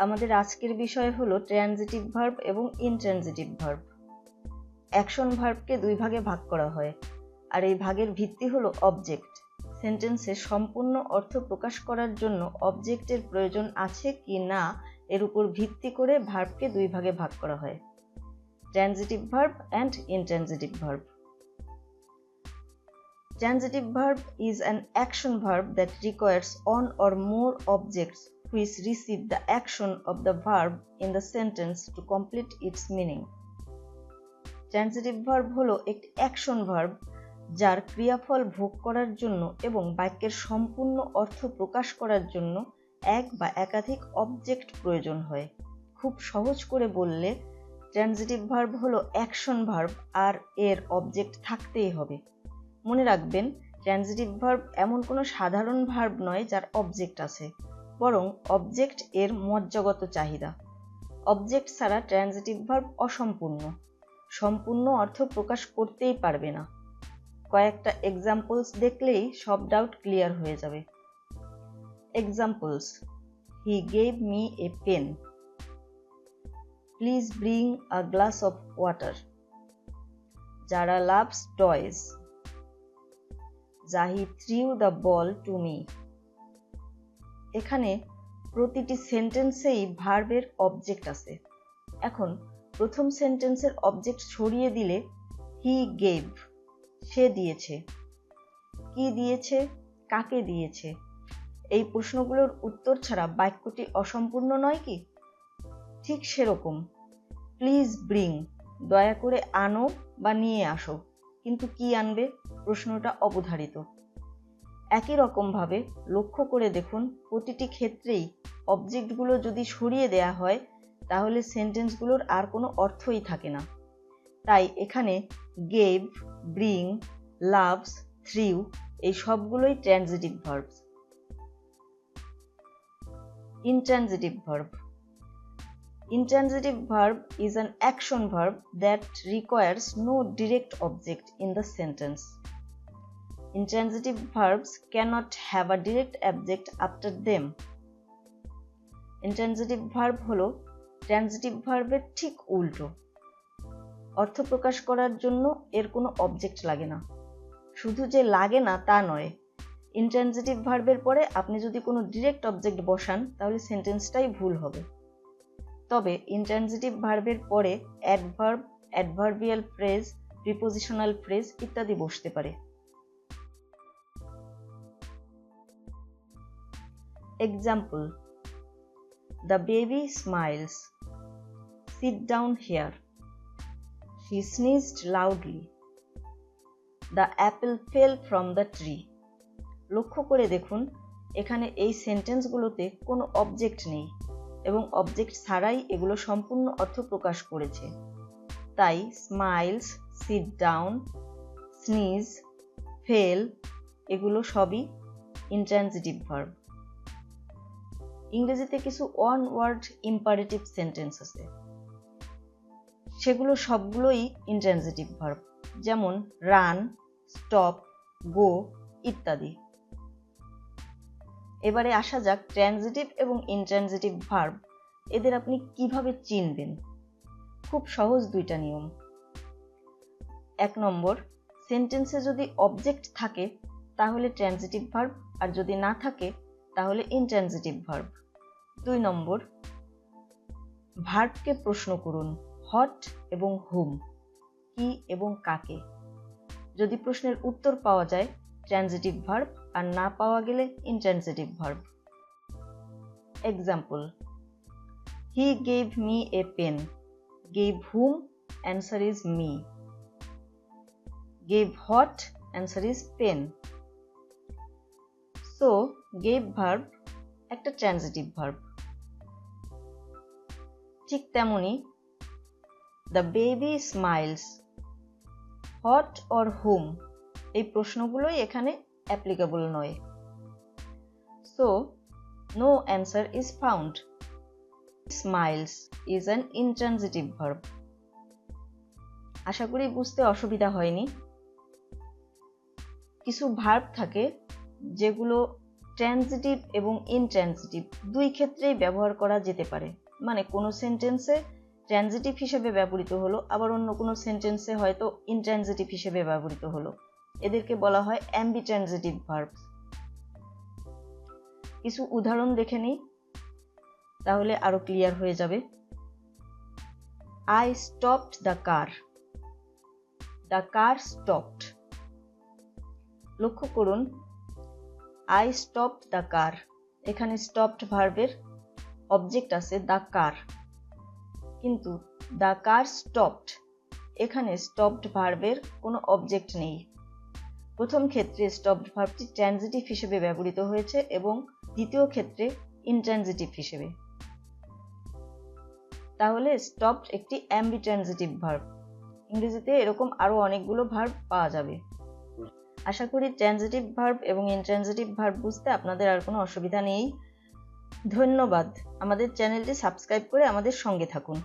আমাদের আজকের বিষয় হলো ট্রানজিটিভ ভার্ব এবং ইনট্রানজিটিভ ভার্ব। অ্যাকশন ভার্বকে দুই ভাগে ভাগ করা হয়, আর এই ভাগের ভিত্তি হলো অবজেক্ট। সেন্টেন্সে সম্পূর্ণ অর্থ প্রকাশ করার জন্য অবজেক্টের প্রয়োজন আছে কি না এর উপর ভিত্তি করে ভার্বকে দুই ভাগে ভাগ করা হয়, transitive verb and intransitive verb. Transitive verb is an action verb that requires one or more objects which receive the action of the verb in the sentence to complete its meaning. Transitive verb হলো একটি action verb যার ক্রিয়াফল ভোগ করার জন্য এবং বাক্যের সম্পূর্ণ অর্থ প্রকাশ করার জন্য এক বা একাধিক অবজেক্ট প্রয়োজন হয়। খুব সহজ করে বললে ট্রানজিটিভ ভার্ব হলো অ্যাকশন ভার্ব আর এর অবজেক্ট থাকতেই হবে। মনে রাখবেন, ট্রানজিটিভ ভার্ব এমন কোনো সাধারণ ভার্ব নয় যার অবজেক্ট আছে, বরং অবজেক্ট এর মজ্জাগত চাহিদা। অবজেক্ট ছাড়া ট্রানজিটিভ ভার্ব অসম্পূর্ণ, সম্পূর্ণ অর্থ প্রকাশ করতেই পারবে না। কয়েকটা এক্সাম্পলস দেখলেই সব ডাউট ক্লিয়ার হয়ে যাবে। Examples: he gave me a pen, please bring a glass of water, Zara loves toys, জাহি threw the ball to me. এখানে প্রতিটি সেন্টেন্সেই ভার্বের অবজেক্ট আছে। এখন প্রথম সেন্টেন্সের অবজেক্ট সরিয়ে দিলে হি গেভ, সে দিয়েছে। কি দিয়েছে, কাকে দিয়েছে, এই প্রশ্নগুলোর উত্তর ছাড়া বাক্যটি অসম্পূর্ণ নয় কি? ঠিক সেরকম প্লিজ ব্রিং, দয়া করে আনো বা নিয়ে আসো, কিন্তু কি আনবে, প্রশ্নটা অবধারিত। একই রকমভাবে লক্ষ্য করে দেখুন, প্রতিটি ক্ষেত্রেই অবজেক্টগুলো যদি সরিয়ে দেয়া হয় তাহলে সেন্টেন্সগুলোর আর কোনো অর্থই থাকে না। তাই এখানে গেভ, ব্রিং, লাভস, থ্রিউ এই সবগুলোই transitive verbs. Intransitive verb. Intransitive verb is an action verb that requires no direct object in the sentence. Intransitive verbs cannot have a direct object after them. Intransitive verb হলো transitive ভার্বের ঠিক উল্টো। অর্থ প্রকাশ করার জন্য এর কোনো অবজেক্ট লাগে না। শুধু যে লাগে না তা নয়, ইনট্রানজিটিভ ভার্বের পরে আপনি যদি কোনো ডিরেক্ট অবজেক্ট বসান তাহলে সেন্টেন্সটাই ভুল হবে। তবে ইনট্রানজিটিভ ভার্বের পরে adverb, adverbial phrase, prepositional phrase ইত্যাদি বসতে পারে। Example: the baby smiles, sit down here, she sneezed loudly, the apple fell from the tree. লক্ষ্য করে দেখুন, এখানে এই সেন্টেন্সগুলোতে কোনো অবজেক্ট নেই এবং অবজেক্ট ছাড়াই এগুলো সম্পূর্ণ অর্থ প্রকাশ করেছে। তাই smiles, sit down, sneeze, fail এগুলো সবই ইনট্রানজিটিভ ভার্ব। ইংরেজিতে কিছু ওয়ান ওয়ার্ড ইম্পারেটিভ সেন্টেন্স আছে, সেগুলো সবগুলোই ইনট্রানজিটিভ ভার্ব, যেমন রান, স্টপ, গো ইত্যাদি। এবারে আসা যাক ট্রানজিটিভ এবং ইনট্রানজিটিভ ভার্ব, এদের আপনি কিভাবে চিনবেন। খুব সহজ দুইটা নিয়ম। 1 নম্বর, সেন্টেন্সে যদি অবজেক্ট থাকে তাহলে ট্রানজিটিভ ভার্ব, আর যদি না থাকে তাহলে ইনট্রানজিটিভ ভার্ব। 2 নম্বর, ভার্বকে প্রশ্ন করুন হোয়াট এবং হুম, কি এবং কাকে। যদি প্রশ্নের উত্তর পাওয়া যায় ট্রানজিটিভ ভার্ব, আর না পাওয়া গেলে intransitive verb. Example: he gave me a pen, gave whom, answer is me, gave what, answer is pen. So gave verb একটা ট্রানজিটিভ ভার্ব। ঠিক তেমনি the baby smiles, what or whom এই প্রশ্নগুলোই এখানে applicable নয়। So no answer is found. Smiles is an intransitive verb. আশা করি বুঝতে অসুবিধা হয়নি। কিছু ভার্ব থাকে যেগুলো ট্রানজিটিভ এবং ইনট্রানজিটিভ দুই ক্ষেত্রেই ব্যবহার করা যেতে পারে। মানে কোনো সেন্টেন্সে ট্রানজিটিভ হিসেবে ব্যবহৃত হলো, আবার অন্য কোনো সেন্টেন্সে হয়তো ইনট্রানজিটিভ হিসেবে ব্যবহৃত হলো। এদেরকে বলা হয় অ্যাম্বিট্রানজিটিভ ভার্বস। কিছু উদাহরণ দেখে নিই, তাহলে আরো ক্লিয়ার হয়ে যাবে। I stopped the car. The car stopped. লক্ষ্য করুন, I stopped the car, এখানে stopped ভার্বের অবজেক্ট আছে the car, কিন্তু the car stopped এখানে stopped ভার্বের কোনো অবজেক্ট নেই। প্রথম ক্ষেত্রে stopped ভার্বটি ট্রানজিটিভ হিসেবে ব্যবহৃত হয়েছে এবং দ্বিতীয় ক্ষেত্রে ইনট্রানজিটিভ হিসেবে। তাহলে stopped একটি অ্যাম্বিট্রানজিটিভ ভার্ব। ইংরেজিতে এরকম আরো অনেকগুলো ভার্ব পাওয়া যাবে। আশা করি ট্রানজিটিভ ভার্ব এবং ইনট্রানজিটিভ ভার্ব বুঝতে আপনাদের আর কোনো অসুবিধা নেই। ধন্যবাদ। আমাদের চ্যানেলটি সাবস্ক্রাইব করে আমাদের সঙ্গে থাকুন।